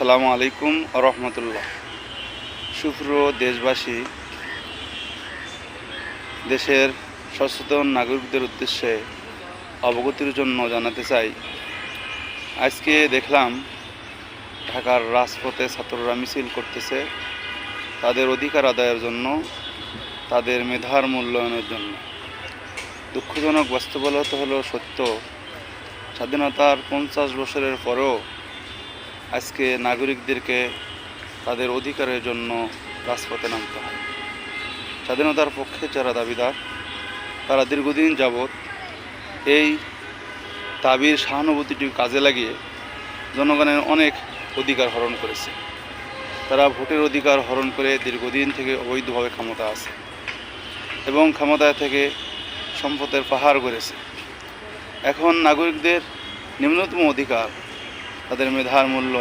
আসসালামু আলাইকুম রহমতুল্লাহ। সুপ্রিয় দেশবাসী, দেশের সচেতন নাগরিকদের উদ্দেশ্যে অবগতির জন্য জানাতে চাই, আজকে দেখলাম ঢাকার রাজপথে ছাত্ররা মিছিল করতেছে তাদের অধিকার আদায়ের জন্য, তাদের মেধার মূল্যায়নের জন্য। দুঃখজনক বাস্তবতা হলো সত্য, স্বাধীনতার 50 বছরের পরেও আজকে নাগরিকদেরকে তাদের অধিকারের জন্য রাজপথে নামতে হয়। স্বাধীনতার পক্ষে যারা দাবিদার, তারা দীর্ঘদিন যাবৎ এই দাবির সহানুভূতিটি কাজে লাগিয়ে জনগণের অনেক অধিকার হরণ করেছে। তারা ভোটের অধিকার হরণ করে দীর্ঘদিন থেকে অবৈধভাবে ক্ষমতা আছে এবং ক্ষমতায় থেকে সম্পদের পাহাড় গড়েছে। এখন নাগরিকদের নিম্নতম অধিকার, তাদের মেধার মূল্য